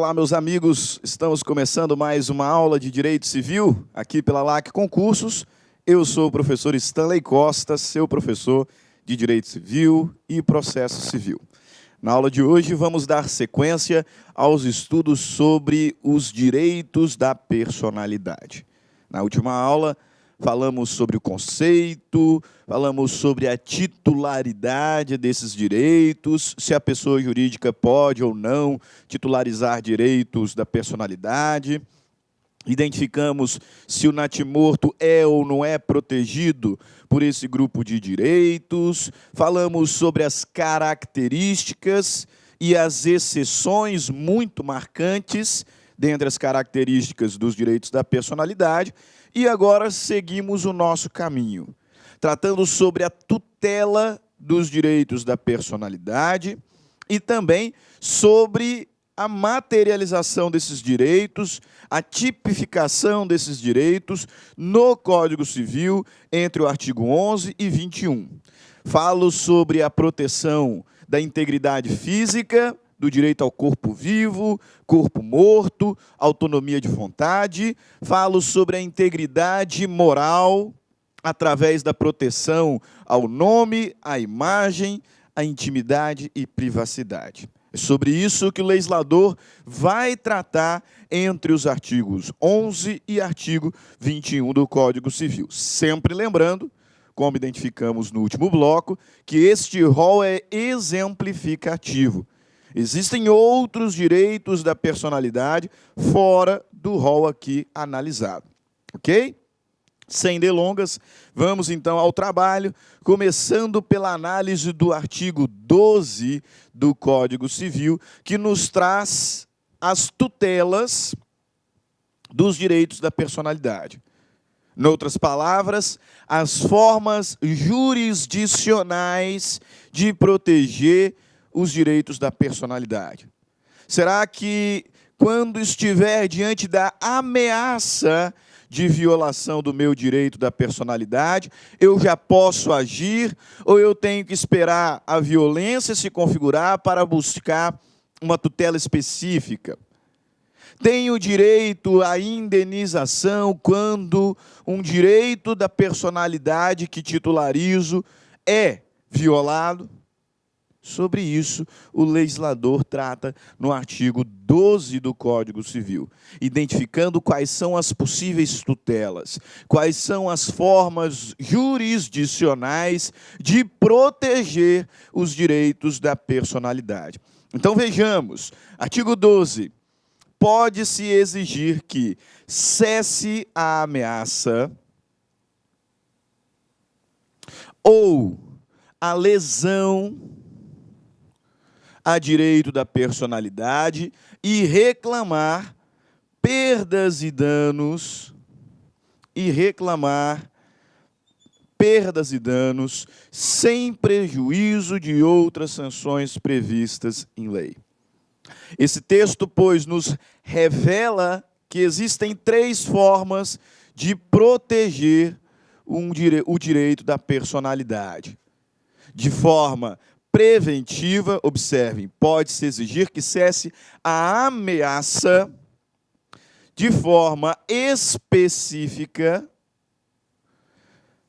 Olá, meus amigos, estamos começando mais uma aula de Direito Civil, aqui pela LAC Concursos. Eu sou o professor Stanley Costa, seu professor de Direito Civil e Processo Civil. Na aula de hoje, vamos dar sequência aos estudos sobre os direitos da personalidade. Na última aula, falamos sobre o conceito, falamos sobre a titularidade desses direitos, se a pessoa jurídica pode ou não titularizar direitos da personalidade. Identificamos se o natimorto é ou não é protegido por esse grupo de direitos. Falamos sobre as características e as exceções muito marcantes dentre as características dos direitos da personalidade. E agora seguimos o nosso caminho, tratando sobre a tutela dos direitos da personalidade e também sobre a materialização desses direitos, a tipificação desses direitos no Código Civil entre o artigo 11 e 21. Falo sobre a proteção da integridade física, do direito ao corpo vivo, corpo morto, autonomia de vontade. Falo sobre a integridade moral através da proteção ao nome, à imagem, à intimidade e privacidade. É sobre isso que o legislador vai tratar entre os artigos 11 e artigo 21 do Código Civil. Sempre lembrando, como identificamos no último bloco, que este rol é exemplificativo. Existem outros direitos da personalidade fora do rol aqui analisado. Ok? Sem delongas, vamos então ao trabalho, começando pela análise do artigo 12 do Código Civil, que nos traz as tutelas dos direitos da personalidade. Em outras palavras, as formas jurisdicionais de proteger os direitos da personalidade. Será que, quando estiver diante da ameaça de violação do meu direito da personalidade, eu já posso agir ou eu tenho que esperar a violência se configurar para buscar uma tutela específica? Tenho direito à indenização quando um direito da personalidade que titularizo é violado? Sobre isso, o legislador trata no artigo 12 do Código Civil, identificando quais são as possíveis tutelas, quais são as formas jurisdicionais de proteger os direitos da personalidade. Então, vejamos, artigo 12. Pode-se exigir que cesse a ameaça ou a lesão a direito da personalidade e reclamar perdas e danos sem prejuízo de outras sanções previstas em lei. Esse texto, pois, nos revela que existem três formas de proteger o direito da personalidade. De forma preventiva, observem, pode-se exigir que cesse a ameaça. De forma específica,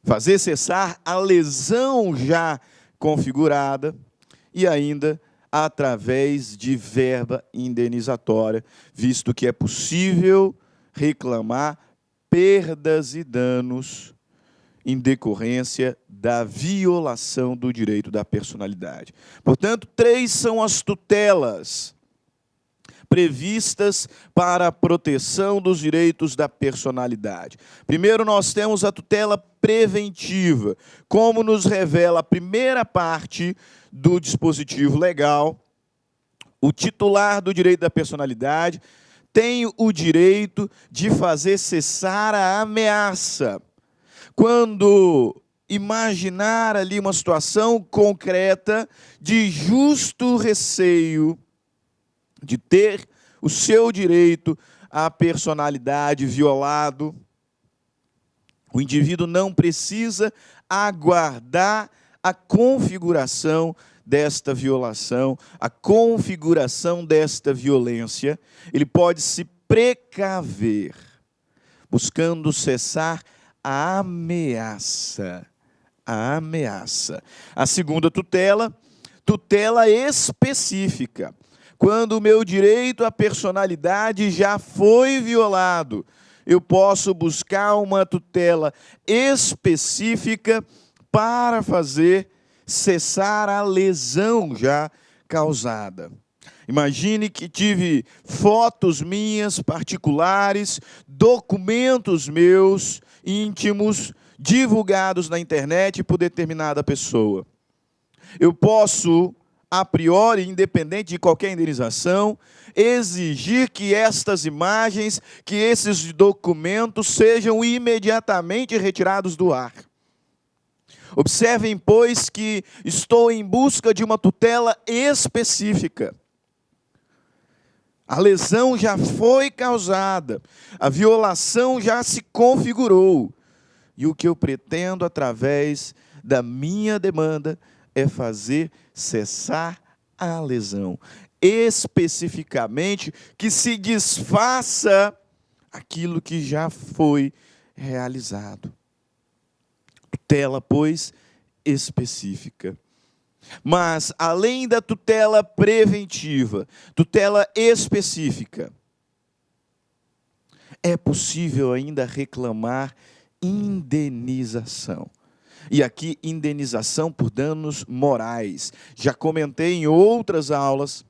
fazer cessar a lesão já configurada e ainda através de verba indenizatória, visto que é possível reclamar perdas e danos em decorrência da violação do direito da personalidade. Portanto, três são as tutelas previstas para a proteção dos direitos da personalidade. Primeiro, nós temos a tutela preventiva, como nos revela a primeira parte do dispositivo legal. O titular do direito da personalidade tem o direito de fazer cessar a ameaça quando imaginar ali uma situação concreta de justo receio de ter o seu direito à personalidade violado. O indivíduo não precisa aguardar a configuração desta violação, a configuração desta violência, ele pode se precaver, buscando cessar a ameaça. A ameaça. A segunda tutela, tutela específica. Quando o meu direito à personalidade já foi violado, eu posso buscar uma tutela específica para fazer cessar a lesão já causada. Imagine que tive fotos minhas particulares, documentos meus íntimos, divulgados na internet por determinada pessoa. Eu posso, a priori, independente de qualquer indenização, exigir que estas imagens, que esses documentos sejam imediatamente retirados do ar. Observem, pois, que estou em busca de uma tutela específica. A lesão já foi causada, a violação já se configurou. E o que eu pretendo, através da minha demanda, é fazer cessar a lesão. Especificamente, que se desfaça aquilo que já foi realizado. Tutela, pois, específica. Mas, além da tutela preventiva, tutela específica, é possível ainda reclamar indenização. E aqui, indenização por danos morais. Já comentei em outras aulas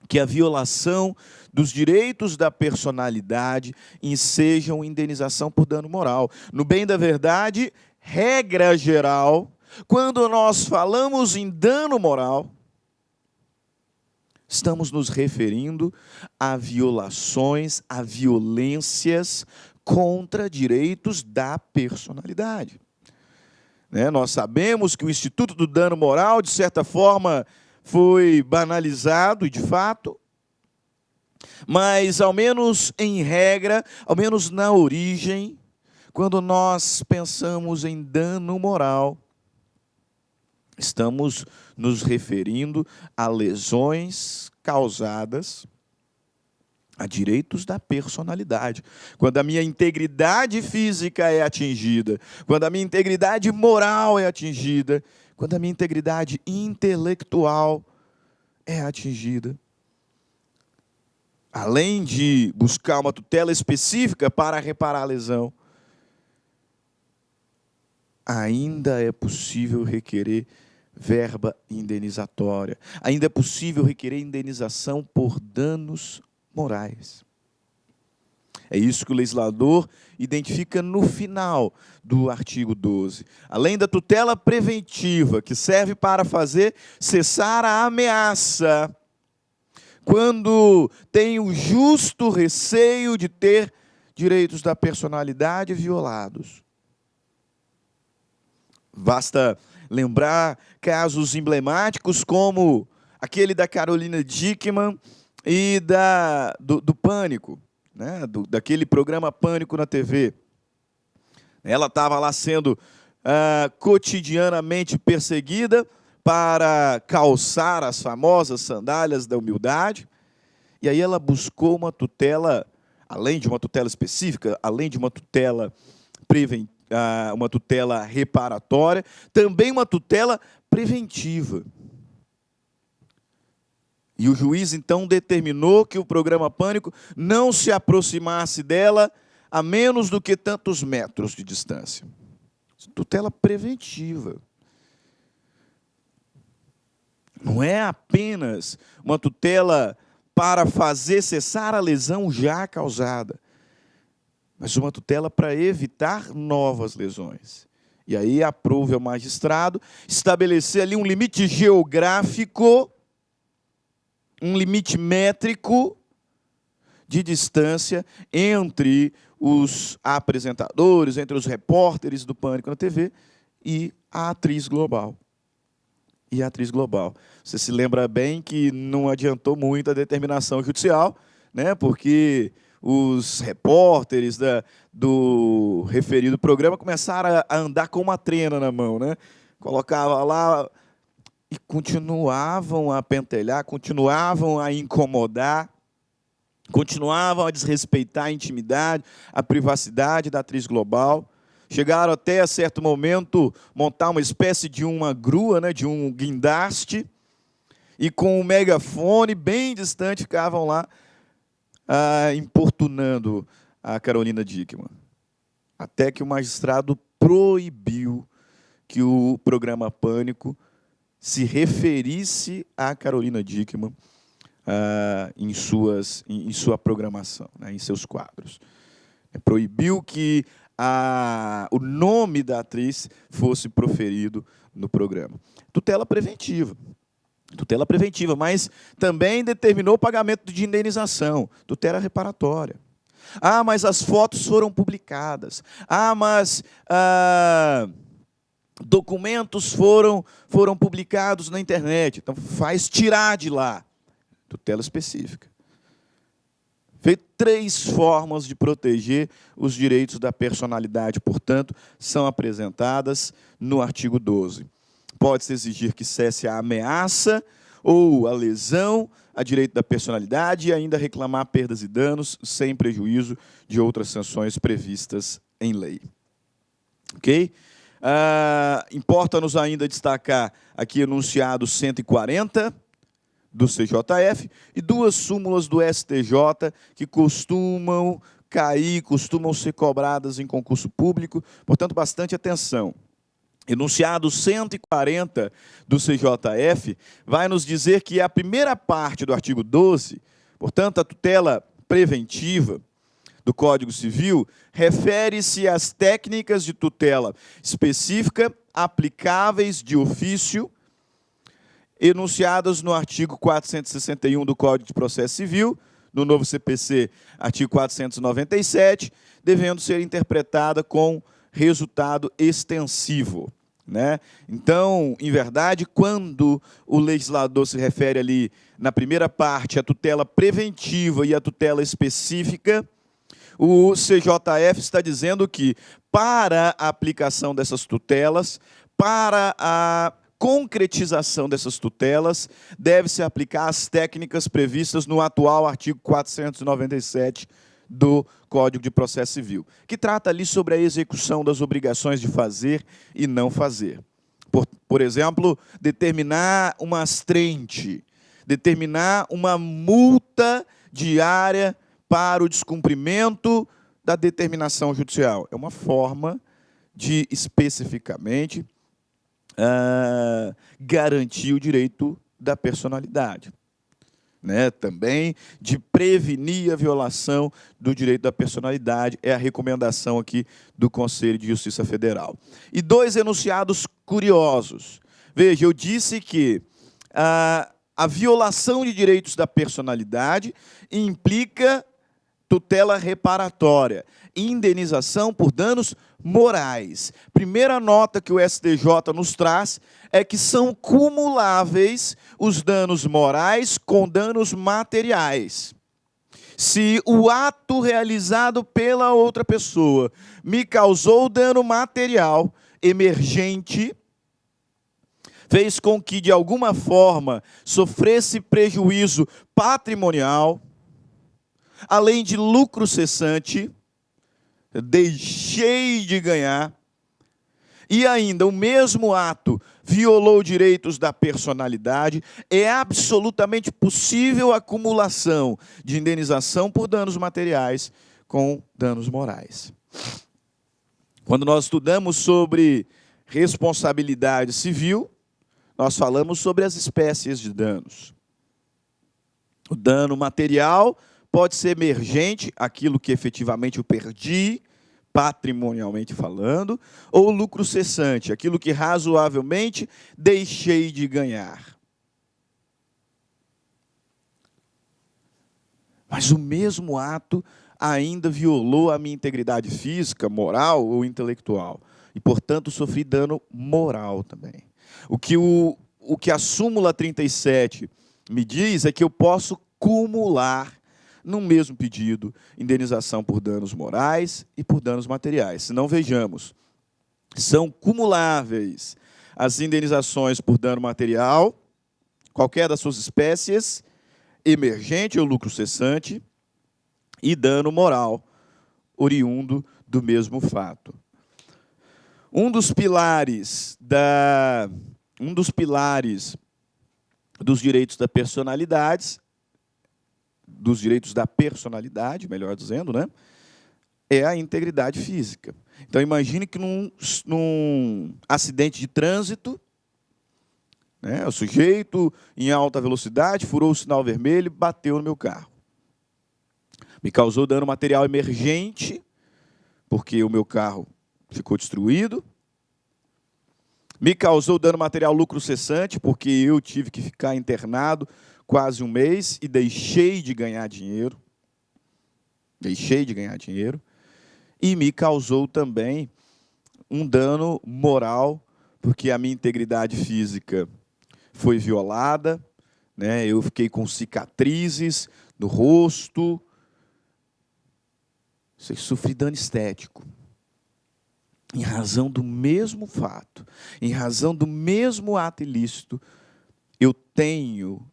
que a violação dos direitos da personalidade ensejam indenização por dano moral. No bem da verdade, regra geral, quando nós falamos em dano moral, estamos nos referindo a violações, a violências contra direitos da personalidade. Nós sabemos que o Instituto do Dano Moral, de certa forma, foi banalizado, e de fato, mas, ao menos em regra, ao menos na origem, quando nós pensamos em dano moral, estamos nos referindo a lesões causadas a direitos da personalidade. Quando a minha integridade física é atingida, quando a minha integridade moral é atingida, quando a minha integridade intelectual é atingida. Além de buscar uma tutela específica para reparar a lesão, ainda é possível requerer verba indenizatória. Ainda é possível requerer indenização por danos morais. É isso que o legislador identifica no final do artigo 12. Além da tutela preventiva, que serve para fazer cessar a ameaça, quando tem o justo receio de ter direitos da personalidade violados. Basta lembrar casos emblemáticos como aquele da Carolina Dickmann e do Pânico, né? Daquele programa Pânico na TV. Ela estava lá sendo cotidianamente perseguida para calçar as famosas sandálias da humildade, e aí ela buscou uma tutela, além de uma tutela específica, além de uma tutela preventiva, uma tutela reparatória, também uma tutela preventiva. E o juiz, então, determinou que o programa Pânico não se aproximasse dela a menos do que tantos metros de distância. Tutela preventiva. Não é apenas uma tutela para fazer cessar a lesão já causada, mas uma tutela para evitar novas lesões. E aí aprove ao magistrado estabelecer ali um limite geográfico, um limite métrico de distância entre os apresentadores, entre os repórteres do Pânico na TV e a atriz global. E a atriz global. Você se lembra bem que não adiantou muito a determinação judicial, né? Porque os repórteres do referido programa começaram a andar com uma trena na mão, né? Colocava lá e continuavam a pentelhar, continuavam a incomodar, continuavam a desrespeitar a intimidade, a privacidade da atriz global. Chegaram até, a certo momento, montar uma espécie de uma grua, né, de um guindaste, e com um megafone bem distante ficavam lá importunando a Carolina Dickmann. Até que o magistrado proibiu que o programa Pânico se referisse a Carolina Dickmann em sua programação, né, em seus quadros. Proibiu que o nome da atriz fosse proferido no programa. Tutela preventiva. Tutela preventiva, mas também determinou o pagamento de indenização, tutela reparatória. Mas as fotos foram publicadas. Mas documentos foram publicados na internet. Então, faz tirar de lá. Tutela específica. Feito 3 formas de proteger os direitos da personalidade, portanto, são apresentadas no artigo 12. Pode-se exigir que cesse a ameaça ou a lesão a direito da personalidade e ainda reclamar perdas e danos sem prejuízo de outras sanções previstas em lei. Ok? Importa-nos ainda destacar aqui enunciado 140 do CJF e 2 súmulas do STJ que costumam ser cobradas em concurso público, portanto, bastante atenção. Enunciado 140 do CJF vai nos dizer que a primeira parte do artigo 12, portanto, a tutela preventiva do Código Civil, refere-se às técnicas de tutela específica aplicáveis de ofício, enunciadas no artigo 461 do Código de Processo Civil, no novo CPC, artigo 497, devendo ser interpretada com resultado extensivo. Né? Então, em verdade, quando o legislador se refere ali, na primeira parte, à tutela preventiva e à tutela específica, o CJF está dizendo que, para a aplicação dessas tutelas, para a concretização dessas tutelas, deve-se aplicar as técnicas previstas no atual artigo 497 do Código de Processo Civil, que trata ali sobre a execução das obrigações de fazer e não fazer. Por exemplo, determinar uma astrente, determinar uma multa diária para o descumprimento da determinação judicial. É uma forma de, especificamente, garantir o direito da personalidade. Né, também de prevenir a violação do direito da personalidade, é a recomendação aqui do Conselho de Justiça Federal. E 2 enunciados curiosos. Veja, eu disse que a violação de direitos da personalidade implica tutela reparatória, indenização por danos morais. Primeira nota que o STJ nos traz é que são cumuláveis os danos morais com danos materiais. Se o ato realizado pela outra pessoa me causou dano material emergente, fez com que, de alguma forma, sofresse prejuízo patrimonial, além de lucro cessante, deixei de ganhar, e ainda o mesmo ato violou direitos da personalidade, é absolutamente possível a acumulação de indenização por danos materiais com danos morais. Quando nós estudamos sobre responsabilidade civil, nós falamos sobre as espécies de danos. O dano material pode ser emergente, aquilo que efetivamente eu perdi, patrimonialmente falando, ou lucro cessante, aquilo que razoavelmente deixei de ganhar. Mas o mesmo ato ainda violou a minha integridade física, moral ou intelectual. E, portanto, sofri dano moral também. O que a súmula 37 me diz é que eu posso cumular no mesmo pedido, indenização por danos morais e por danos materiais. Se não, vejamos, são cumuláveis as indenizações por dano material, qualquer das suas espécies, emergente ou lucro cessante, e dano moral, oriundo do mesmo fato. Um dos pilares dos direitos da personalidade, melhor dizendo, né, é a integridade física. Então, imagine que num acidente de trânsito, né, o sujeito, em alta velocidade, furou o sinal vermelho e bateu no meu carro. Me causou dano material emergente, porque o meu carro ficou destruído. Me causou dano material lucro cessante, porque eu tive que ficar internado quase um mês e deixei de ganhar dinheiro. E me causou também um dano moral, porque a minha integridade física foi violada, né? Eu fiquei com cicatrizes no rosto, sofri dano estético. Em razão do mesmo fato, em razão do mesmo ato ilícito, eu tenho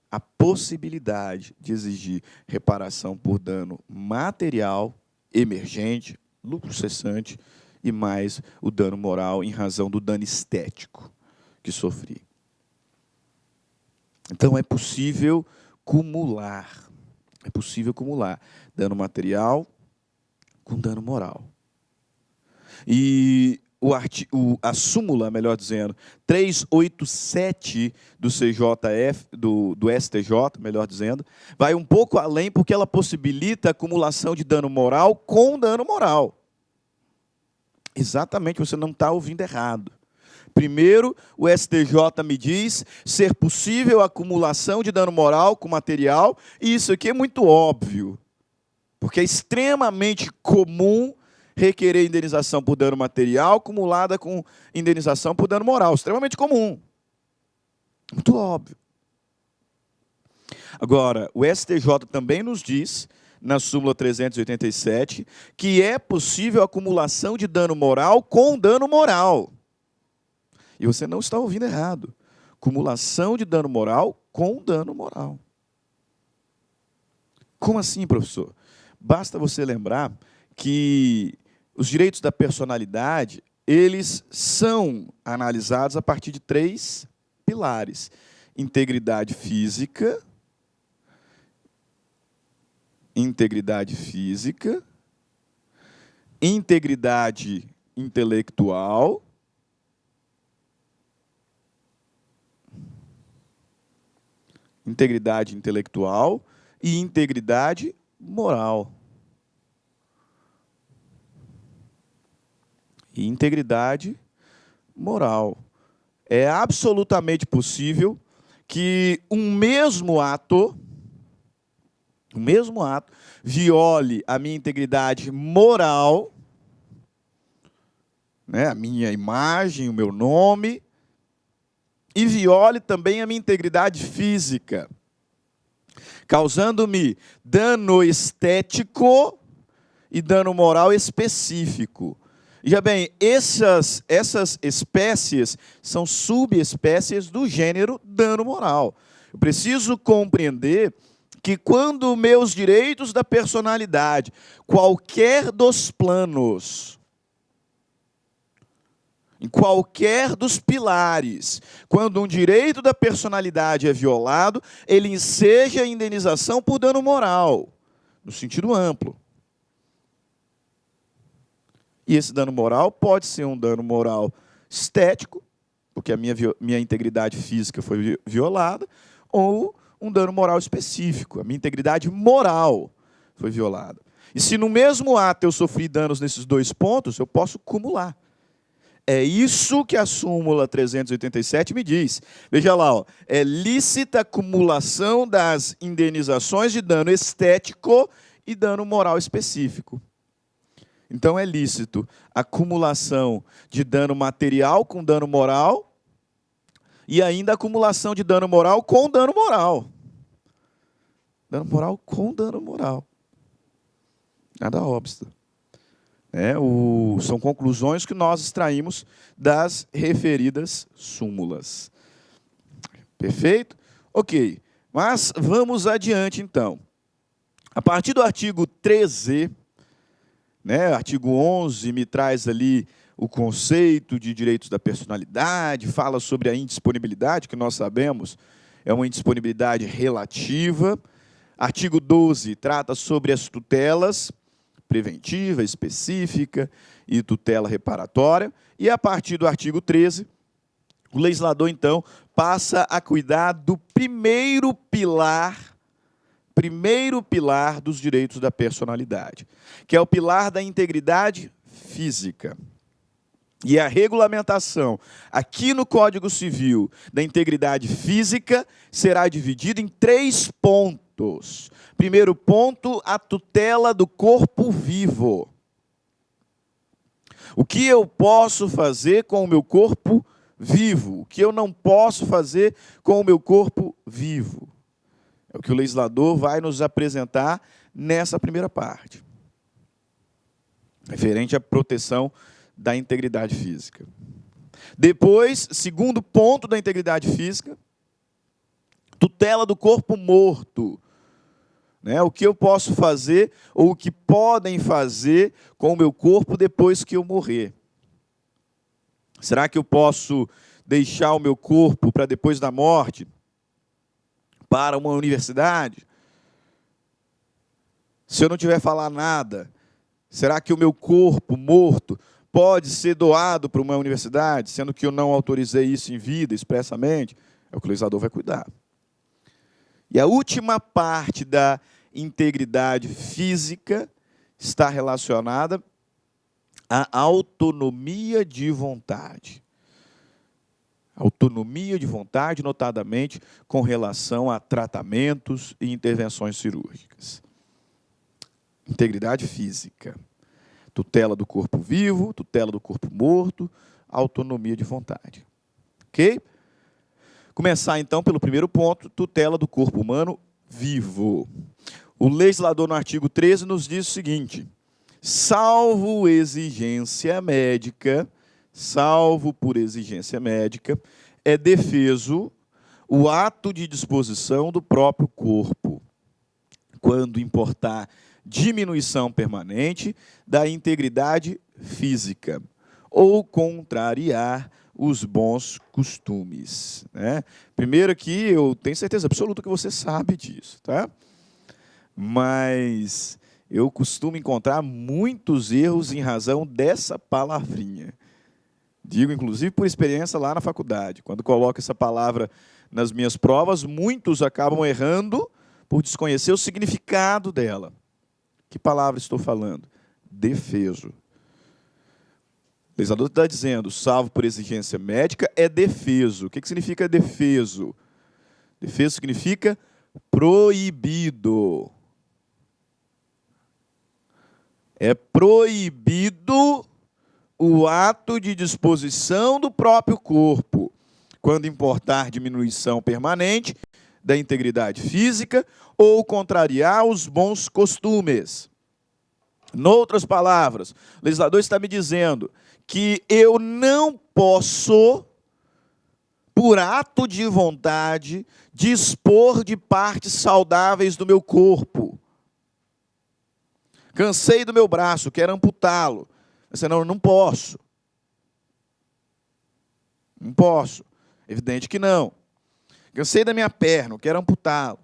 a possibilidade de exigir reparação por dano material, emergente, lucro cessante, e mais o dano moral em razão do dano estético que sofri. Então, é possível cumular dano material com dano moral. E a súmula, melhor dizendo, 387 do CJF, do STJ, melhor dizendo, vai um pouco além porque ela possibilita a acumulação de dano moral com dano moral. Exatamente, você não está ouvindo errado. Primeiro, o STJ me diz ser possível a acumulação de dano moral com material, e isso aqui é muito óbvio, porque é extremamente comum requerer indenização por dano material acumulada com indenização por dano moral. Extremamente comum. Muito óbvio. Agora, o STJ também nos diz, na súmula 387, que é possível a acumulação de dano moral com dano moral. E você não está ouvindo errado. Acumulação de dano moral com dano moral. Como assim, professor? Basta você lembrar que os direitos da personalidade, eles são analisados a partir de 3 pilares: integridade física, integridade intelectual e integridade moral. E integridade moral. É absolutamente possível que um mesmo ato viole a minha integridade moral, né, a minha imagem, o meu nome, e viole também a minha integridade física, causando-me dano estético e dano moral específico. Já bem, essas espécies são subespécies do gênero dano moral. Eu preciso compreender que quando meus direitos da personalidade, qualquer dos planos, em qualquer dos pilares, quando um direito da personalidade é violado, ele enseja a indenização por dano moral, no sentido amplo. E esse dano moral pode ser um dano moral estético, porque a minha integridade física foi violada, ou um dano moral específico, a minha integridade moral foi violada. E se no mesmo ato eu sofri danos nesses 2 pontos, eu posso cumular. É isso que a súmula 387 me diz. Veja lá, ó, é lícita a acumulação das indenizações de dano estético e dano moral específico. Então, é lícito a acumulação de dano material com dano moral e ainda a acumulação de dano moral com dano moral. Dano moral com dano moral. Nada obsta. São conclusões que nós extraímos das referidas súmulas. Perfeito? Ok. Mas vamos adiante, então. A partir do artigo 13, artigo 11 me traz ali o conceito de direitos da personalidade, fala sobre a indisponibilidade, que nós sabemos é uma indisponibilidade relativa. Artigo 12 trata sobre as tutelas, preventiva, específica e tutela reparatória. E a partir do artigo 13, o legislador, então, passa a cuidar do primeiro pilar dos direitos da personalidade, que é o pilar da integridade física. E a regulamentação aqui no Código Civil da integridade física será dividida em 3 pontos. Primeiro ponto, a tutela do corpo vivo. O que eu posso fazer com o meu corpo vivo? O que eu não posso fazer com o meu corpo vivo? É o que o legislador vai nos apresentar nessa primeira parte, referente à proteção da integridade física. Depois, segundo ponto da integridade física, tutela do corpo morto. O que eu posso fazer, ou o que podem fazer com o meu corpo depois que eu morrer? Será que eu posso deixar o meu corpo para depois da morte, para uma universidade? Se eu não tiver falar nada, será que o meu corpo morto pode ser doado para uma universidade, sendo que eu não autorizei isso em vida, expressamente? É o que o legislador vai cuidar. E a última parte da integridade física está relacionada à autonomia de vontade. Autonomia de vontade, notadamente, com relação a tratamentos e intervenções cirúrgicas. Integridade física. Tutela do corpo vivo, tutela do corpo morto, autonomia de vontade. Ok? Começar, então, pelo primeiro ponto, tutela do corpo humano vivo. O legislador, no artigo 13, nos diz o seguinte: salvo exigência médica, salvo por exigência médica, é defeso o ato de disposição do próprio corpo, quando importar diminuição permanente da integridade física, ou contrariar os bons costumes. Primeiro aqui, eu tenho certeza absoluta que você sabe disso, tá? Mas eu costumo encontrar muitos erros em razão dessa palavrinha. Digo, inclusive, por experiência lá na faculdade. Quando coloco essa palavra nas minhas provas, muitos acabam errando por desconhecer o significado dela. Que palavra estou falando? Defeso. O legislador está dizendo, salvo por exigência médica, é defeso. O que significa defeso? Defeso significa proibido. É proibido o ato de disposição do próprio corpo, quando importar diminuição permanente da integridade física ou contrariar os bons costumes. Noutras palavras, o legislador está me dizendo que eu não posso, por ato de vontade, dispor de partes saudáveis do meu corpo. Cansei do meu braço, quero amputá-lo. Você não posso. Não posso. Evidente que não. Cansei da minha perna, quero amputá-lo.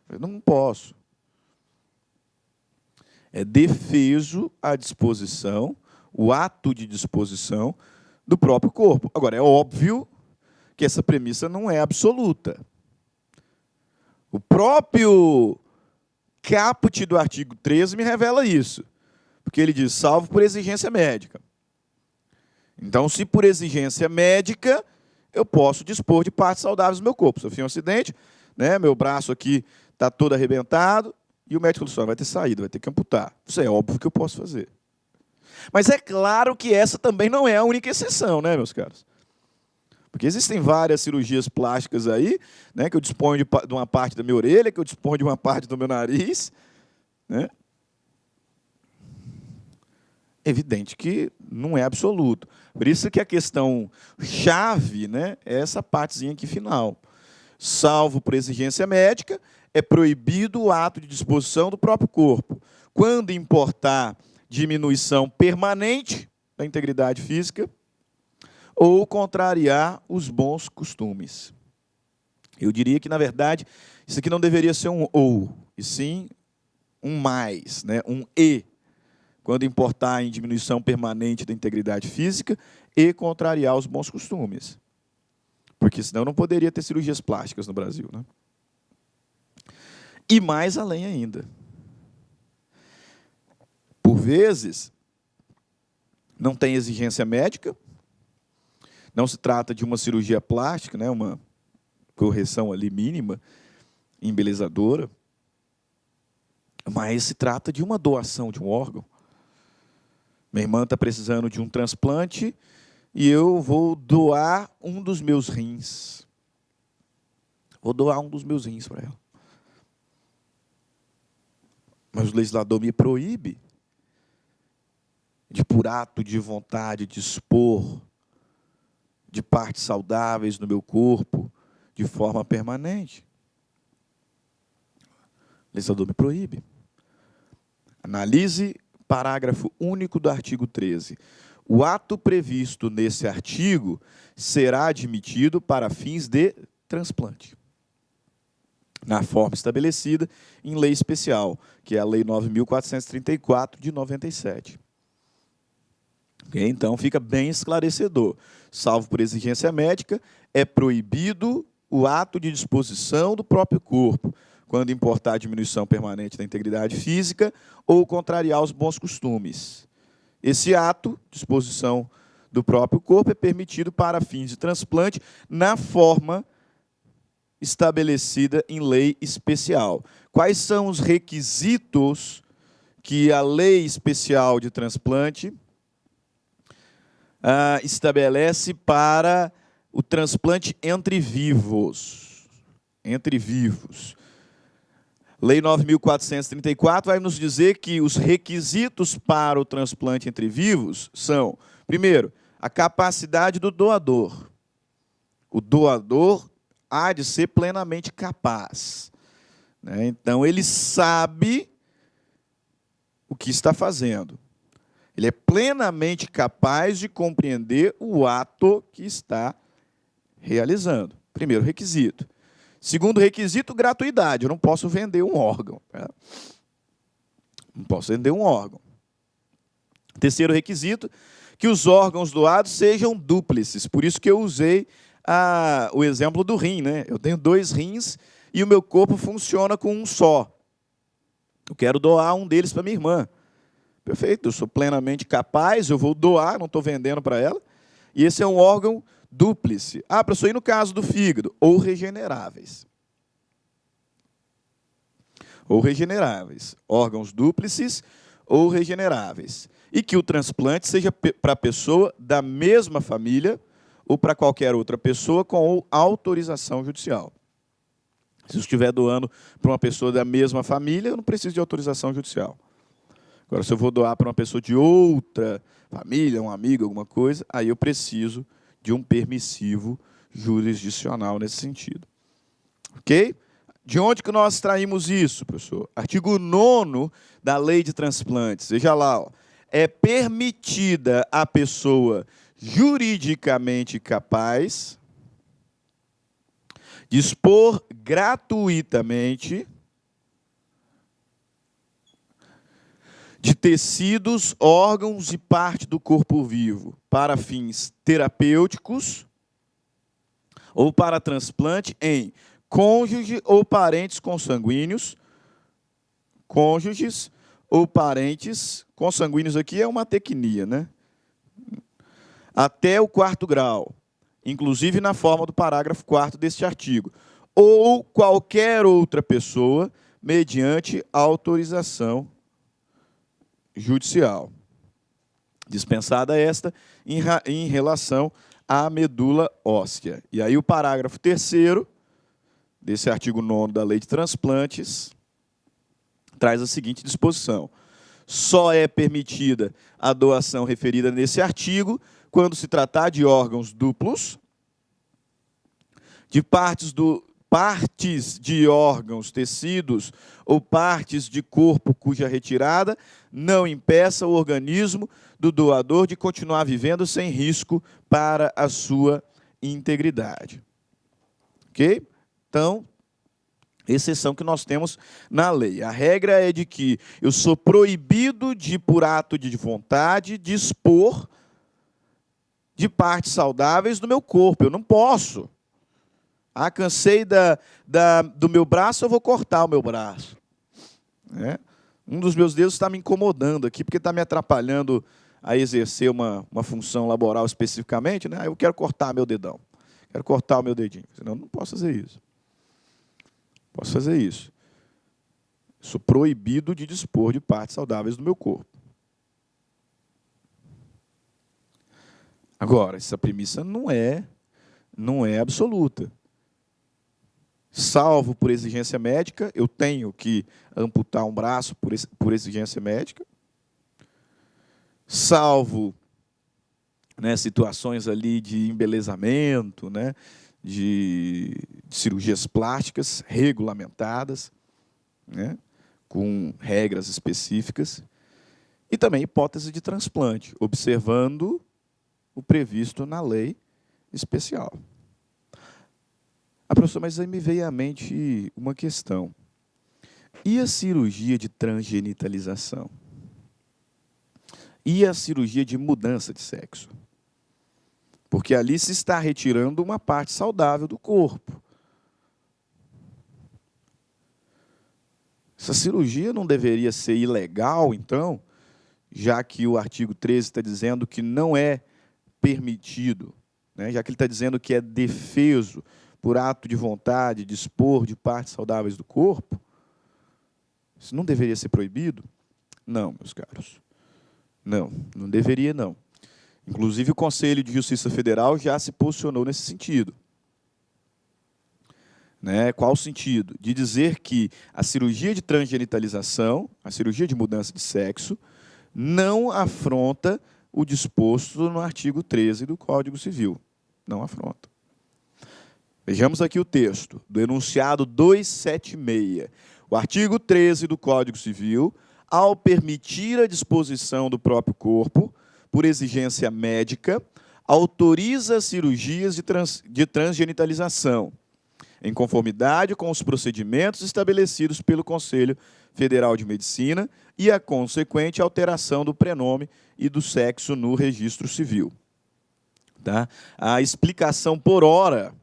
Eu não posso. É defeso a disposição, o ato de disposição do próprio corpo. Agora, é óbvio que essa premissa não é absoluta. O próprio caput do artigo 13 me revela isso. Porque ele diz, salvo por exigência médica. Então, se por exigência médica, eu posso dispor de partes saudáveis do meu corpo. Sofri um acidente, meu braço aqui está todo arrebentado, e o médico falou, vai ter saída, vai ter que amputar. Isso é óbvio que eu posso fazer. Mas é claro que essa também não é a única exceção, meus caros? Porque existem várias cirurgias plásticas aí, que eu disponho de uma parte da minha orelha, que eu disponho de uma parte do meu nariz, Evidente que não é absoluto. Por isso que a questão chave, né, é essa partezinha aqui final. Salvo por exigência médica, é proibido o ato de disposição do próprio corpo, quando importar diminuição permanente da integridade física ou contrariar os bons costumes. Eu diria que, na verdade, isso aqui não deveria ser um ou, e sim um mais, né, um e, quando importar em diminuição permanente da integridade física e contrariar os bons costumes. Porque senão não poderia ter cirurgias plásticas no Brasil, né? E mais além ainda. Por vezes, não tem exigência médica, não se trata de uma cirurgia plástica, né, uma correção ali mínima, embelezadora, mas se trata de uma doação de um órgão. Minha irmã está precisando de um transplante e eu vou doar um dos meus rins. Vou doar um dos meus rins para ela. Mas o legislador me proíbe de, por ato de vontade, dispor de partes saudáveis no meu corpo de forma permanente. O legislador me proíbe. Analise parágrafo único do artigo 13. O ato previsto nesse artigo será admitido para fins de transplante, na forma estabelecida em lei especial, que é a Lei 9.434, de 97. Okay? Então, fica bem esclarecedor. Salvo por exigência médica, é proibido o ato de disposição do próprio corpo, quando importar diminuição permanente da integridade física ou contrariar os bons costumes. Esse ato, disposição do próprio corpo, é permitido para fins de transplante na forma estabelecida em lei especial. Quais são os requisitos que a lei especial de transplante estabelece para o transplante entre vivos? Entre vivos. Lei 9.434 vai nos dizer que os requisitos para o transplante entre vivos são, primeiro, a capacidade do doador. O doador há de ser plenamente capaz, né? Então, ele sabe o que está fazendo. Ele é plenamente capaz de compreender o ato que está realizando. Primeiro requisito. Segundo requisito, gratuidade. Eu não posso vender um órgão. Né? Não posso vender um órgão. Terceiro requisito, que os órgãos doados sejam dúplices. Por isso que eu usei o exemplo do rim. Né? Eu tenho 2 rins e o meu corpo funciona com um só. Eu quero doar um deles para minha irmã. Perfeito, eu sou plenamente capaz, eu vou doar, não estou vendendo para ela. E esse é um órgão dúplice. Professor, e no caso do fígado? Ou regeneráveis. Ou regeneráveis. Órgãos dúplices ou regeneráveis. E que o transplante seja para a pessoa da mesma família ou para qualquer outra pessoa com autorização judicial. Se eu estiver doando para uma pessoa da mesma família, eu não preciso de autorização judicial. Agora, se eu vou doar para uma pessoa de outra família, um amigo, alguma coisa, aí eu preciso de um permissivo jurisdicional nesse sentido. Ok? De onde que nós extraímos isso, professor? Artigo 9º da Lei de Transplantes. Veja lá, ó. É permitida à pessoa juridicamente capaz dispor gratuitamente de tecidos, órgãos e parte do corpo vivo para fins terapêuticos ou para transplante em cônjuge ou parentes consanguíneos, cônjuges ou parentes consanguíneos aqui é uma tecnia, né? Até o 4º grau, inclusive na forma do parágrafo 4º deste artigo, ou qualquer outra pessoa mediante autorização judicial. Dispensada esta em relação à medula óssea. E aí o parágrafo 3º desse artigo 9º da Lei de Transplantes traz a seguinte disposição. Só é permitida a doação referida nesse artigo quando se tratar de órgãos duplos, de partes de órgãos, tecidos ou partes de corpo cuja retirada não impeça o organismo do doador de continuar vivendo sem risco para a sua integridade. Ok? Então, exceção que nós temos na lei. A regra é de que eu sou proibido de, por ato de vontade, dispor de partes saudáveis do meu corpo. Eu não posso. Ah, cansei do meu braço, eu vou cortar o meu braço. Um dos meus dedos está me incomodando aqui, porque está me atrapalhando a exercer uma função laboral especificamente, né? Eu quero cortar meu dedão. Quero cortar o meu dedinho. Senão, não posso fazer isso. Posso fazer isso. Sou proibido de dispor de partes saudáveis do meu corpo. Agora, essa premissa não é absoluta. Salvo por exigência médica, eu tenho que amputar um braço por exigência médica. Salvo, né, situações ali de embelezamento, né, de cirurgias plásticas regulamentadas, né, com regras específicas. E também hipótese de transplante, observando o previsto na lei especial. Professor, mas aí me veio à mente uma questão. E a cirurgia de transgenitalização? E a cirurgia de mudança de sexo? Porque ali se está retirando uma parte saudável do corpo. Essa cirurgia não deveria ser ilegal, então, já que o artigo 13 está dizendo que não é permitido, né? Já que ele está dizendo que é defeso por ato de vontade, dispor de partes saudáveis do corpo, isso não deveria ser proibido? Não, meus caros. Não deveria, não. Inclusive, o Conselho de Justiça Federal já se posicionou nesse sentido. Né? Qual o sentido? De dizer que a cirurgia de transgenitalização, a cirurgia de mudança de sexo, não afronta o disposto no artigo 13 do Código Civil. Não afronta. Vejamos aqui o texto do enunciado 276. O artigo 13 do Código Civil, ao permitir a disposição do próprio corpo, por exigência médica, autoriza cirurgias de transgenitalização, em conformidade com os procedimentos estabelecidos pelo Conselho Federal de Medicina e a consequente alteração do prenome e do sexo no registro civil. Tá? A explicação por hora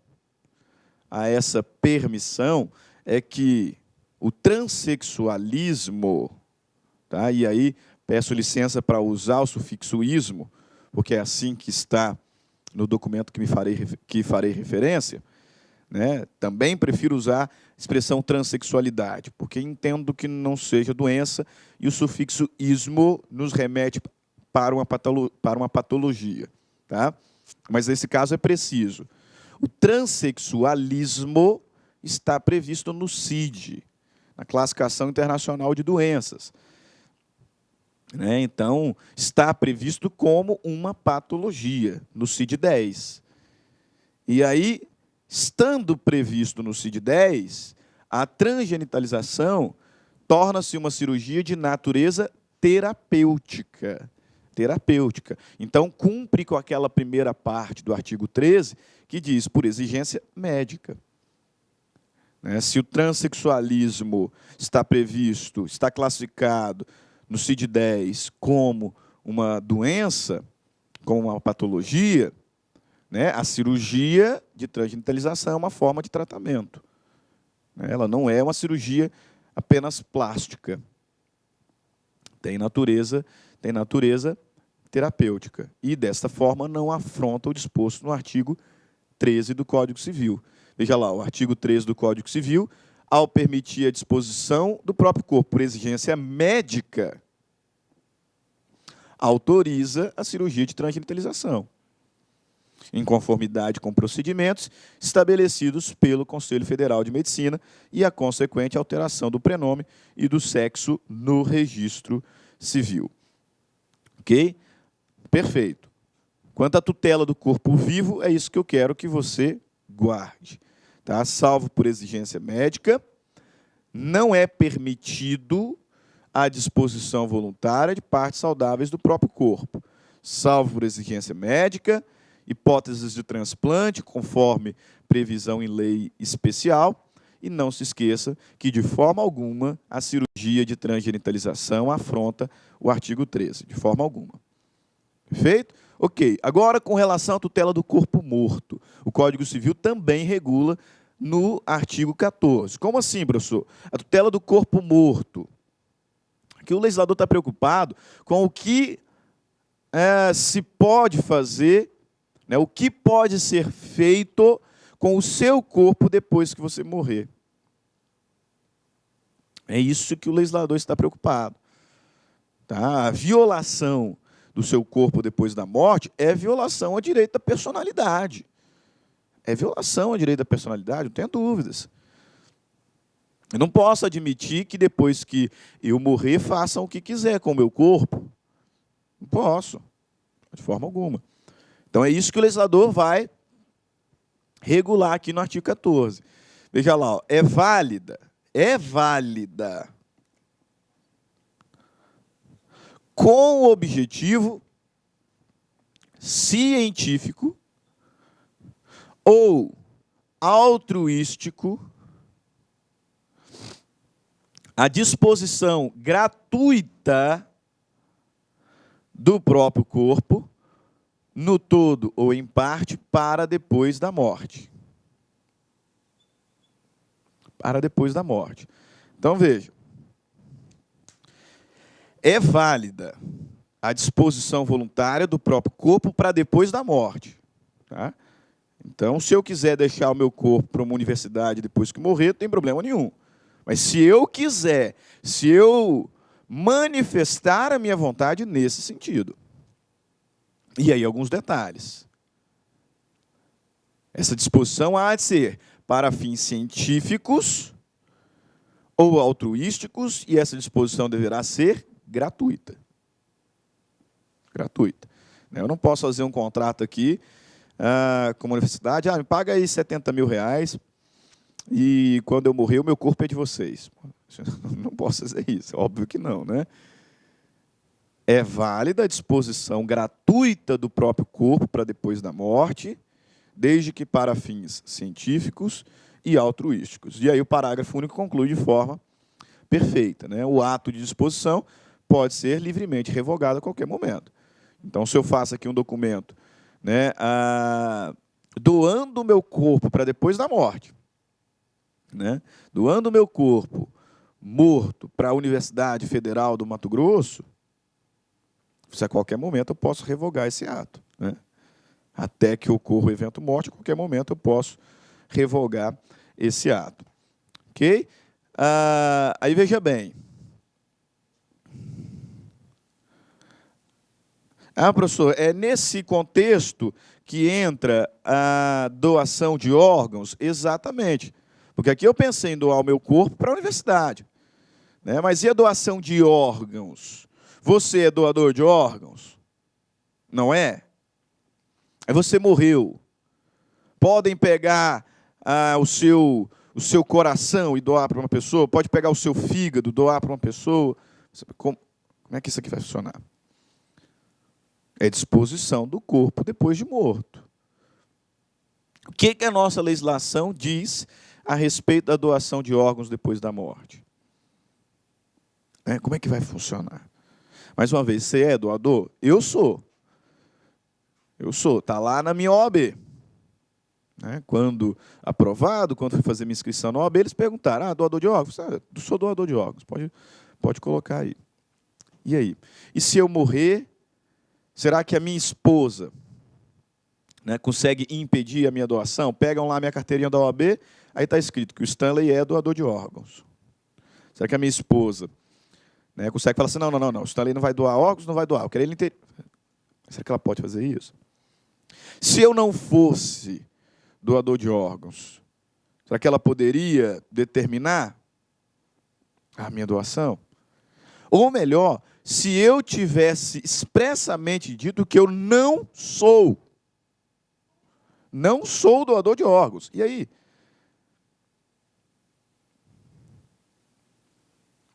a essa permissão é que o transexualismo, tá? E aí peço licença para usar o sufixo ismo, porque é assim que está no documento que farei referência, né? Também prefiro usar a expressão transexualidade, porque entendo que não seja doença e o sufixo ismo nos remete para uma patologia. Tá? Mas nesse caso é preciso. O transexualismo está previsto no CID, na Classificação Internacional de Doenças. Né? Então, está previsto como uma patologia, no CID-10. E aí, estando previsto no CID-10, a transgenitalização torna-se uma cirurgia de natureza terapêutica. Então, cumpre com aquela primeira parte do artigo 13, que diz, por exigência médica. Se o transexualismo está previsto, está classificado no CID-10 como uma doença, como uma patologia, a cirurgia de transgenitalização é uma forma de tratamento. Ela não é uma cirurgia apenas plástica. Tem natureza terapêutica. E, desta forma, não afronta o disposto no artigo 13 do Código Civil. Veja lá, o artigo 13 do Código Civil, ao permitir a disposição do próprio corpo por exigência médica, autoriza a cirurgia de transgenitalização, em conformidade com procedimentos estabelecidos pelo Conselho Federal de Medicina e a consequente alteração do prenome e do sexo no registro civil. Ok? Perfeito. Quanto à tutela do corpo vivo, é isso que eu quero que você guarde. Tá? Salvo por exigência médica, não é permitido a disposição voluntária de partes saudáveis do próprio corpo. Salvo por exigência médica, hipóteses de transplante, conforme previsão em lei especial. E não se esqueça que, de forma alguma, a cirurgia de transgenitalização afronta o artigo 13. De forma alguma. Perfeito? Ok. Agora, com relação à tutela do corpo morto. O Código Civil também regula no artigo 14. Como assim, professor? A tutela do corpo morto. Aqui o legislador está preocupado com o que se pode fazer, né, o que pode ser feito com o seu corpo depois que você morrer. É isso que o legislador está preocupado. Tá? A violação do seu corpo depois da morte é violação ao direito da personalidade. É violação ao direito da personalidade, não tenha dúvidas. Eu não posso admitir que depois que eu morrer, façam o que quiser com o meu corpo. Não posso, de forma alguma. Então, é isso que o legislador vai regular aqui no artigo 14. Veja lá, ó, é válida, com o objetivo científico ou altruístico, a disposição gratuita do próprio corpo, no todo ou em parte, para depois da morte. Para depois da morte. Então, veja. É válida a disposição voluntária do próprio corpo para depois da morte. Tá? Então, se eu quiser deixar o meu corpo para uma universidade depois que morrer, não tem problema nenhum. Mas se eu quiser, se eu manifestar a minha vontade nesse sentido. E aí, alguns detalhes. Essa disposição há de ser para fins científicos ou altruísticos, e essa disposição deverá ser gratuita. Gratuita. Eu não posso fazer um contrato aqui com uma universidade, me paga aí 70 mil reais, e quando eu morrer, o meu corpo é de vocês. Não posso fazer isso, óbvio que não, né? É válida a disposição gratuita do próprio corpo para depois da morte, desde que para fins científicos e altruísticos. E aí o parágrafo único conclui de forma perfeita, né? O ato de disposição pode ser livremente revogado a qualquer momento. Então, se eu faço aqui um documento, né, doando o meu corpo para depois da morte, né, doando o meu corpo morto para a Universidade Federal do Mato Grosso, se a qualquer momento eu posso revogar esse ato. Né? Até que ocorra o evento morte, a qualquer momento eu posso revogar esse ato. Ok? Aí veja bem. Professor, é nesse contexto que entra a doação de órgãos? Exatamente. Porque aqui eu pensei em doar o meu corpo para a universidade. Né? Mas e a doação de órgãos? Você é doador de órgãos? Não é? Aí você morreu. Podem pegar o seu coração e doar para uma pessoa? Pode pegar o seu fígado e doar para uma pessoa? Como é que isso aqui vai funcionar? É disposição do corpo depois de morto. O que a nossa legislação diz a respeito da doação de órgãos depois da morte? Como é que vai funcionar? Mais uma vez, você é doador? Eu sou. Eu sou. Está lá na minha OAB. Quando aprovado, quando fui fazer minha inscrição na OAB, eles perguntaram, doador de órgãos? Sou doador de órgãos. Pode colocar aí. E aí? E se eu morrer, será que a minha esposa, né, consegue impedir a minha doação? Pegam lá a minha carteirinha da OAB, aí está escrito que o Stanley é doador de órgãos. Será que a minha esposa, né, consegue falar assim, não, o Stanley não vai doar órgãos, não vai doar. Eu quero ele inteiro. Será que ela pode fazer isso? Se eu não fosse doador de órgãos, será que ela poderia determinar a minha doação? Ou melhor, se eu tivesse expressamente dito que eu não sou doador de órgãos. E aí?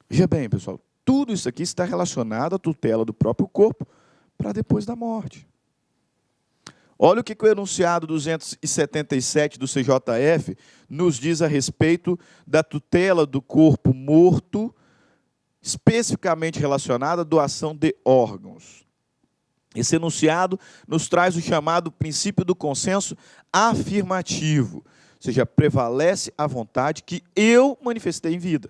Veja bem, pessoal, tudo isso aqui está relacionado à tutela do próprio corpo para depois da morte. Olha o que o enunciado 277 do CJF nos diz a respeito da tutela do corpo morto, especificamente relacionada à doação de órgãos. Esse enunciado nos traz o chamado princípio do consenso afirmativo, ou seja, prevalece a vontade que eu manifestei em vida.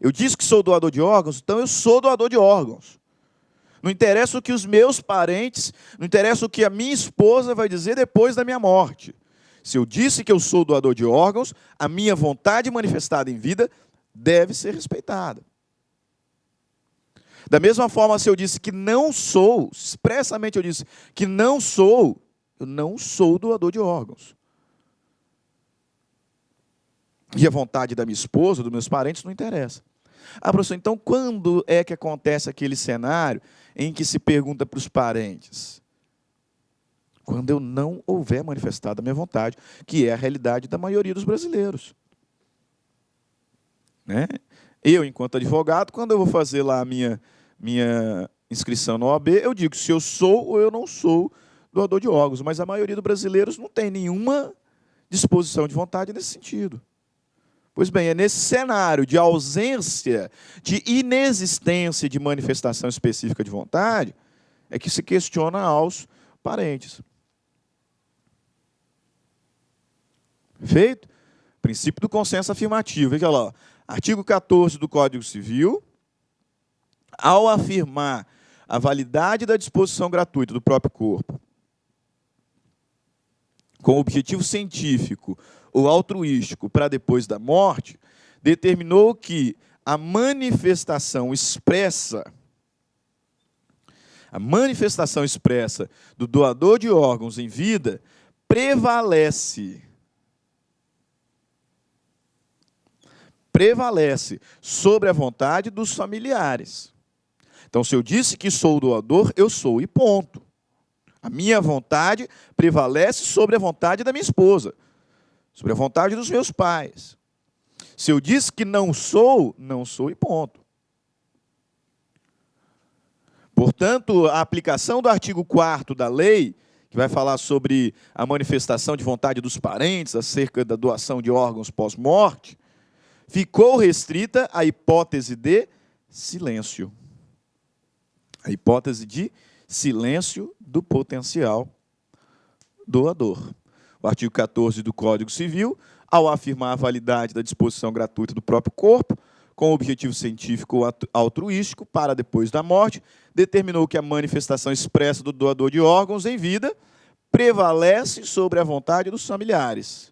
Eu disse que sou doador de órgãos, então eu sou doador de órgãos. Não interessa o que os meus parentes, não interessa o que a minha esposa vai dizer depois da minha morte. Se eu disse que eu sou doador de órgãos, a minha vontade manifestada em vida deve ser respeitada. Da mesma forma, se eu disse que não sou, expressamente eu disse que não sou, eu não sou doador de órgãos. E a vontade da minha esposa, dos meus parentes, não interessa. Professor, então quando é que acontece aquele cenário em que se pergunta para os parentes? Quando eu não houver manifestado a minha vontade, que é a realidade da maioria dos brasileiros. Né? Eu, enquanto advogado, quando eu vou fazer lá a minha inscrição na OAB, eu digo se eu sou ou eu não sou doador de órgãos, mas a maioria dos brasileiros não tem nenhuma disposição de vontade nesse sentido. Pois bem, é nesse cenário de ausência, de inexistência de manifestação específica de vontade, é que se questiona aos parentes. Perfeito? Princípio do consenso afirmativo. Veja lá, artigo 14 do Código Civil, ao afirmar a validade da disposição gratuita do próprio corpo, com objetivo científico ou altruístico para depois da morte, determinou que a manifestação expressa do doador de órgãos em vida prevalece sobre a vontade dos familiares. Então, se eu disse que sou doador, eu sou e ponto. A minha vontade prevalece sobre a vontade da minha esposa, sobre a vontade dos meus pais. Se eu disse que não sou e ponto. Portanto, a aplicação do artigo 4º da lei, que vai falar sobre a manifestação de vontade dos parentes acerca da doação de órgãos pós-morte, ficou restrita à hipótese de silêncio. A hipótese de silêncio do potencial doador. O artigo 14 do Código Civil, ao afirmar a validade da disposição gratuita do próprio corpo, com objetivo científico ou altruístico, para depois da morte, determinou que a manifestação expressa do doador de órgãos em vida prevalece sobre a vontade dos familiares.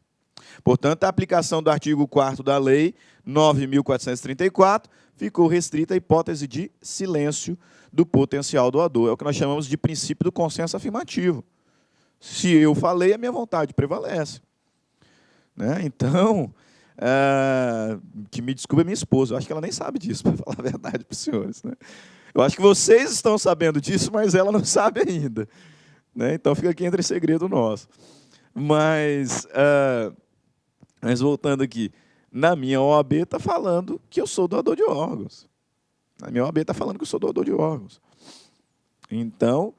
Portanto, a aplicação do artigo 4º da Lei 9.434 ficou restrita à hipótese de silêncio do potencial doador. É o que nós chamamos de princípio do consenso afirmativo. Se eu falei, a minha vontade prevalece. Né? Então, que me desculpe a minha esposa, eu acho que ela nem sabe disso, para falar a verdade para os senhores. Né? Eu acho que vocês estão sabendo disso, mas ela não sabe ainda. Né? Então, fica aqui entre segredo nosso. Mas voltando aqui, na minha OAB está falando que eu sou doador de órgãos. Na minha OAB está falando que eu sou doador de órgãos. Então,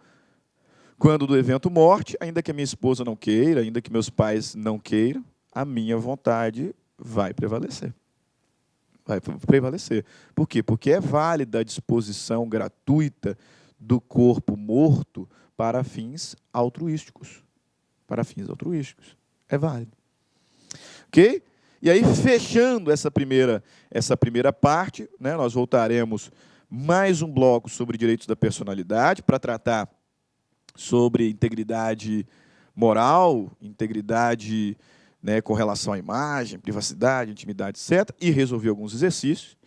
quando do evento morte, ainda que a minha esposa não queira, ainda que meus pais não queiram, a minha vontade vai prevalecer. Vai prevalecer. Por quê? Porque é válida a disposição gratuita do corpo morto para fins altruísticos. Para fins altruísticos. É válido. Ok? E aí, fechando essa primeira parte, né, nós voltaremos mais um bloco sobre direitos da personalidade, para tratar sobre integridade moral, integridade, né, com relação à imagem, privacidade, intimidade, etc., e resolver alguns exercícios.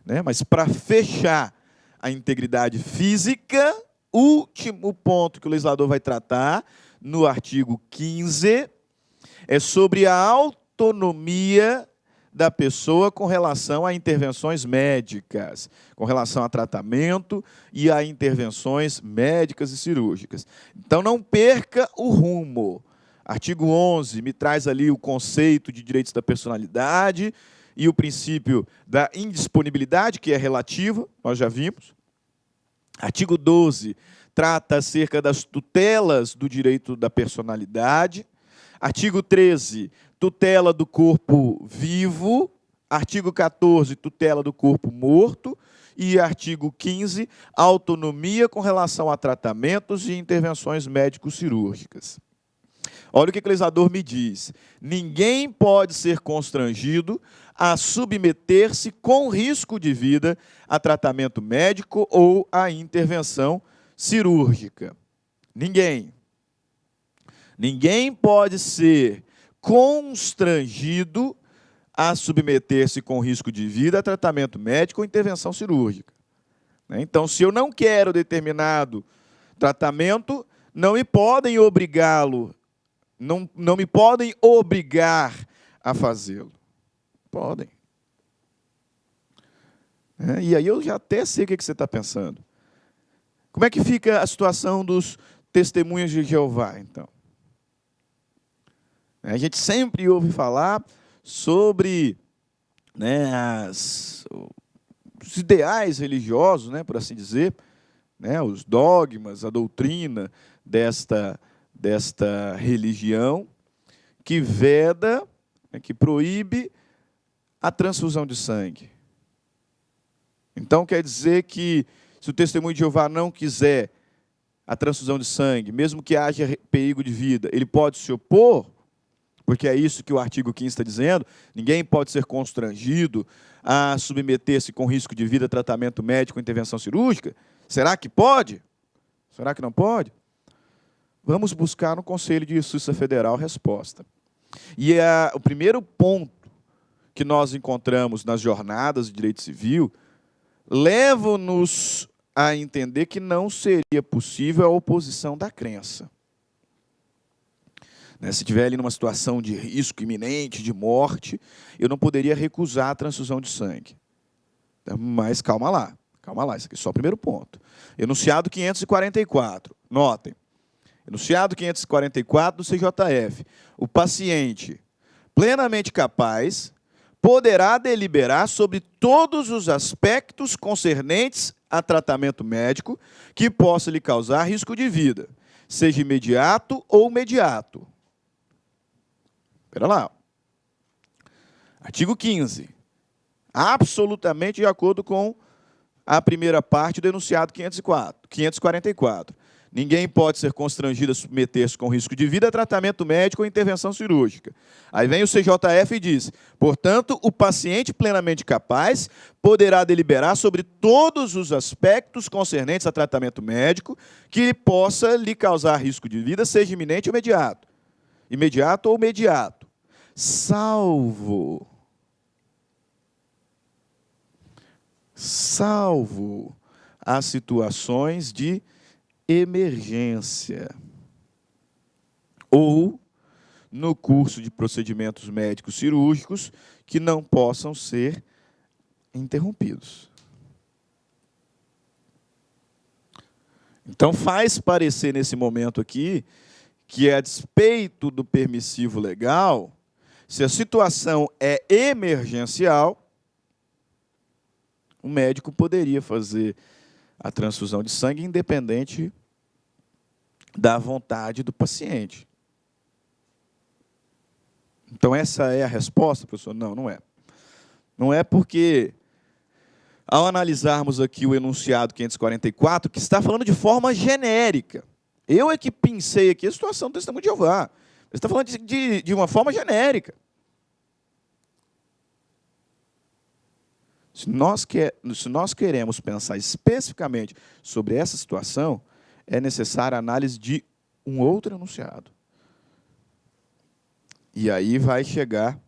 Né, mas, para fechar a integridade física, último ponto que o legislador vai tratar, no artigo 15, é sobre a autonomia da pessoa com relação a intervenções médicas, com relação a tratamento e a intervenções médicas e cirúrgicas. Então, não perca o rumo. Artigo 11 me traz ali o conceito de direitos da personalidade e o princípio da indisponibilidade, que é relativa, nós já vimos. Artigo 12 trata acerca das tutelas do direito da personalidade. Artigo 13, tutela do corpo vivo. Artigo 14, tutela do corpo morto. E artigo 15, autonomia com relação a tratamentos e intervenções médico-cirúrgicas. Olha o que o legislador me diz. Ninguém pode ser constrangido a submeter-se com risco de vida a tratamento médico ou a intervenção cirúrgica. Ninguém. Ninguém pode ser constrangido a submeter-se com risco de vida a tratamento médico ou intervenção cirúrgica. Então, se eu não quero determinado tratamento, não me podem obrigá-lo, não me podem obrigar a fazê-lo. Podem. E aí eu já até sei o que você está pensando. Como é que fica a situação dos testemunhas de Jeová, então? A gente sempre ouve falar sobre, os ideais religiosos, por assim dizer, os dogmas, a doutrina desta religião, que veda, que proíbe a transfusão de sangue. Então, quer dizer que, se o testemunho de Jeová não quiser a transfusão de sangue, mesmo que haja perigo de vida, ele pode se opor, porque é isso que o artigo 15 está dizendo, ninguém pode ser constrangido a submeter-se com risco de vida a tratamento médico ou intervenção cirúrgica. Será que pode? Será que não pode? Vamos buscar no Conselho de Justiça Federal a resposta. E o primeiro ponto que nós encontramos nas jornadas de direito civil leva-nos a entender que não seria possível a oposição da crença. Se estiver ali numa situação de risco iminente, de morte, eu não poderia recusar a transfusão de sangue. Mas calma lá, isso aqui é só o primeiro ponto. Enunciado 544, notem. Enunciado 544 do CJF. O paciente plenamente capaz poderá deliberar sobre todos os aspectos concernentes a tratamento médico que possa lhe causar risco de vida, seja imediato ou mediato. Espera lá. Artigo 15. Absolutamente de acordo com a primeira parte do enunciado 544. Ninguém pode ser constrangido a submeter-se com risco de vida a tratamento médico ou intervenção cirúrgica. Aí vem o CJF e diz, portanto, o paciente plenamente capaz poderá deliberar sobre todos os aspectos concernentes a tratamento médico que possa lhe causar risco de vida, seja iminente ou imediato ou mediato, salvo as situações de emergência ou no curso de procedimentos médicos cirúrgicos que não possam ser interrompidos. Então, faz parecer nesse momento aqui que, a despeito do permissivo legal, se a situação é emergencial, o médico poderia fazer a transfusão de sangue independente da vontade do paciente. Então, essa é a resposta, professor? Não, não é. Não é porque, ao analisarmos aqui o enunciado 544, que está falando de forma genérica. Eu é que pensei aqui a situação do testemunho de Jeová. Ele está falando de uma forma genérica. Se nós queremos pensar especificamente sobre essa situação, é necessária a análise de um outro enunciado. E aí vai chegar,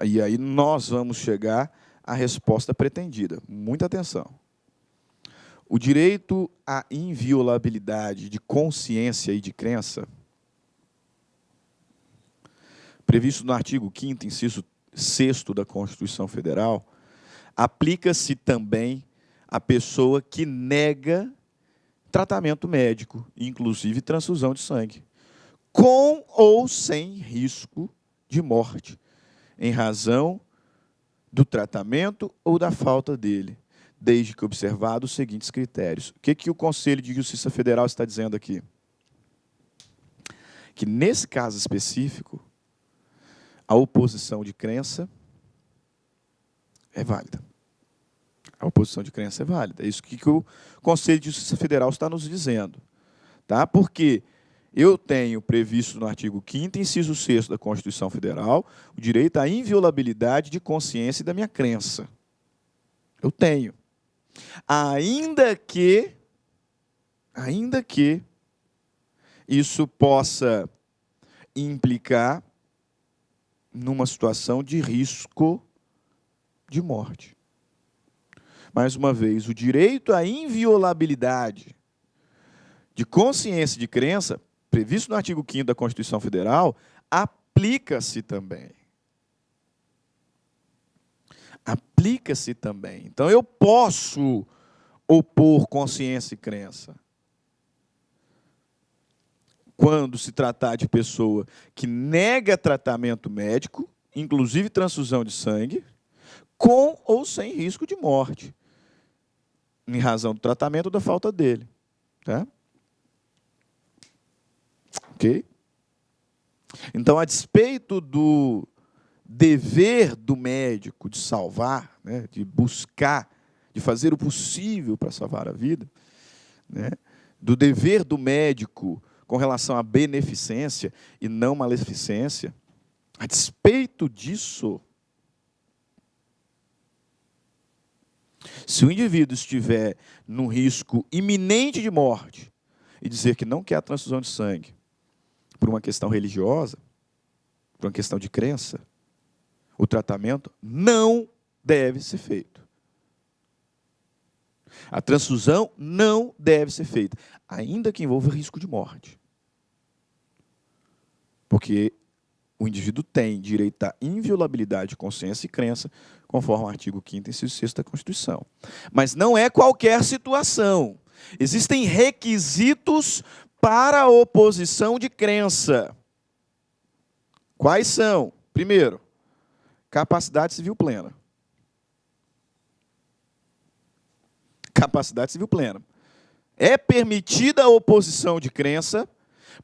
e aí nós vamos chegar à resposta pretendida. Muita atenção. O direito à inviolabilidade de consciência e de crença previsto no artigo 5º, inciso 6º da Constituição Federal, aplica-se também à pessoa que nega tratamento médico, inclusive transfusão de sangue, com ou sem risco de morte, em razão do tratamento ou da falta dele, desde que observados os seguintes critérios. O que o Conselho de Justiça Federal está dizendo aqui? Que, nesse caso específico, a oposição de crença é válida. A oposição de crença é válida. É isso que o Conselho de Justiça Federal está nos dizendo. Tá? Porque eu tenho previsto no artigo 5º, inciso 6º da Constituição Federal, o direito à inviolabilidade de consciência e da minha crença. Eu tenho. Ainda que isso possa implicar numa situação de risco de morte. Mais uma vez, o direito à inviolabilidade de consciência e de crença, previsto no artigo 5º da Constituição Federal, aplica-se também. Aplica-se também. Então, eu posso opor consciência e crença quando se tratar de pessoa que nega tratamento médico, inclusive transfusão de sangue, com ou sem risco de morte, em razão do tratamento ou da falta dele. Tá? Ok? Então, a despeito do dever do médico de salvar, né, de buscar, de fazer o possível para salvar a vida, né, do dever do médico com relação à beneficência e não maleficência, a despeito disso, se o indivíduo estiver num risco iminente de morte e dizer que não quer a transfusão de sangue por uma questão religiosa, por uma questão de crença, o tratamento não deve ser feito. A transfusão não deve ser feita, ainda que envolva risco de morte. Porque o indivíduo tem direito à inviolabilidade de consciência e crença, conforme o artigo 5º, inciso 6º da Constituição. Mas não é qualquer situação. Existem requisitos para a oposição de crença. Quais são? Primeiro, capacidade civil plena. Capacidade civil plena. É permitida a oposição de crença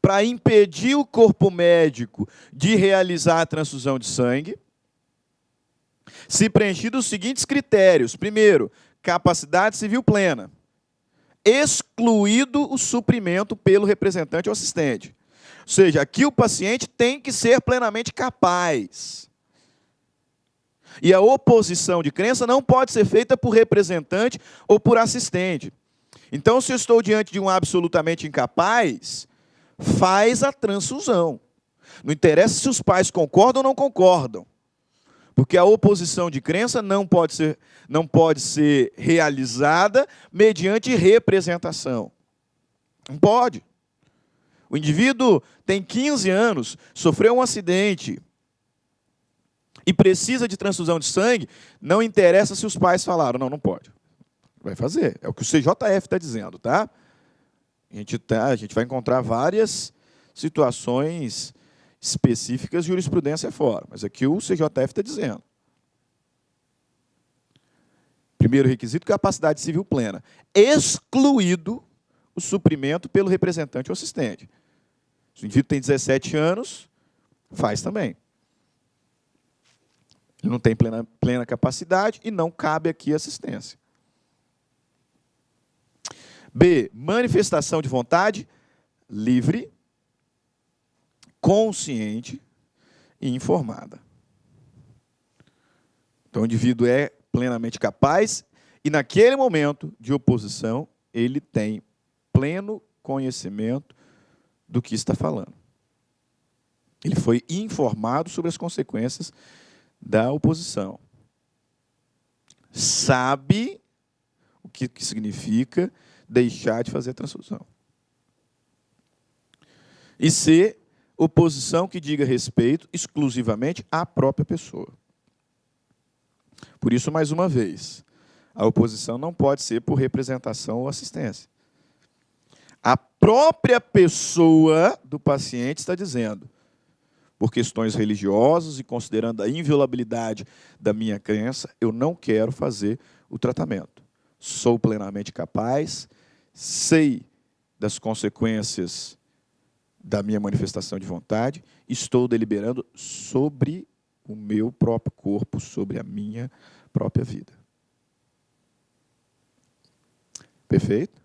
para impedir o corpo médico de realizar a transfusão de sangue, se preenchidos os seguintes critérios. Primeiro, capacidade civil plena, excluído o suprimento pelo representante ou assistente. Ou seja, aqui o paciente tem que ser plenamente capaz. E a oposição de crença não pode ser feita por representante ou por assistente. Então, se eu estou diante de um absolutamente incapaz, faz a transfusão. Não interessa se os pais concordam ou não concordam. Porque a oposição de crença não pode ser realizada mediante representação. Não pode. O indivíduo tem 15 anos, sofreu um acidente e precisa de transfusão de sangue, não interessa se os pais falaram, não pode. Vai fazer. É o que o CJF está dizendo, tá? A gente vai encontrar várias situações específicas de jurisprudência fora, mas aqui o CJF está dizendo. Primeiro requisito, capacidade civil plena, excluído o suprimento pelo representante ou assistente. Se o indivíduo tem 17 anos, faz também. Ele não tem plena capacidade e não cabe aqui assistência. B, manifestação de vontade livre, consciente e informada. Então, o indivíduo é plenamente capaz e, naquele momento de oposição, ele tem pleno conhecimento do que está falando. Ele foi informado sobre as consequências da oposição. Sabe o que significa deixar de fazer a transfusão. E C, oposição que diga respeito exclusivamente à própria pessoa. Por isso, mais uma vez, a oposição não pode ser por representação ou assistência. A própria pessoa do paciente está dizendo, por questões religiosas e considerando a inviolabilidade da minha crença, eu não quero fazer o tratamento. Sou plenamente capaz, sei das consequências da minha manifestação de vontade, estou deliberando sobre o meu próprio corpo, sobre a minha própria vida. Perfeito?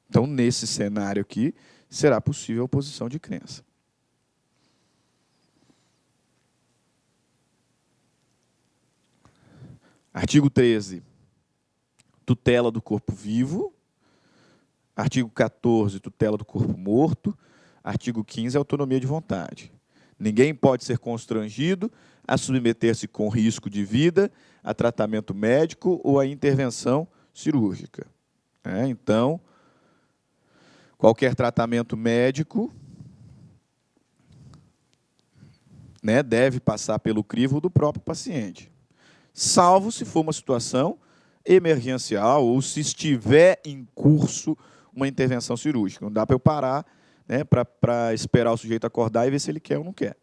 Então, nesse cenário aqui, será possível a oposição de crença. Artigo 13, tutela do corpo vivo. Artigo 14, tutela do corpo morto. Artigo 15, autonomia de vontade. Ninguém pode ser constrangido a submeter-se com risco de vida a tratamento médico ou a intervenção cirúrgica. Então, qualquer tratamento médico, deve passar pelo crivo do próprio paciente, salvo se for uma situação emergencial ou se estiver em curso uma intervenção cirúrgica. Não dá para eu parar para esperar o sujeito acordar e ver se ele quer ou não quer.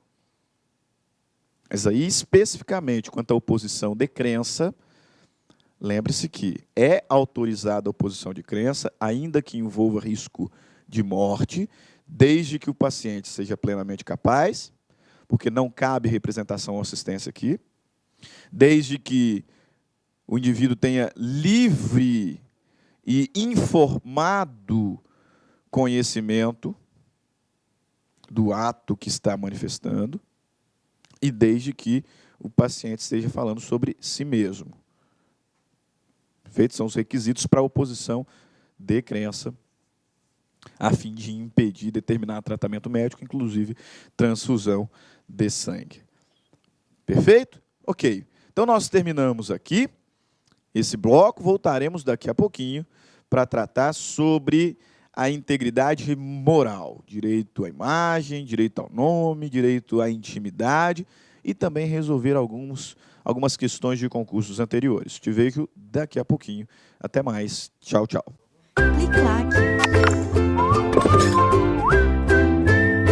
Mas aí, especificamente, quanto à oposição de crença, lembre-se que é autorizada a oposição de crença, ainda que envolva risco de morte, desde que o paciente seja plenamente capaz, porque não cabe representação ou assistência aqui, desde que o indivíduo tenha livre e informado conhecimento do ato que está manifestando, e desde que o paciente esteja falando sobre si mesmo. Feitos são os requisitos para a oposição de crença, a fim de impedir determinado tratamento médico, inclusive transfusão de sangue. Perfeito? Ok. Então, nós terminamos aqui esse bloco, voltaremos daqui a pouquinho para tratar sobre a integridade moral, direito à imagem, direito ao nome, direito à intimidade e também resolver algumas questões de concursos anteriores. Te vejo daqui a pouquinho. Até mais. Tchau, tchau. Clique like.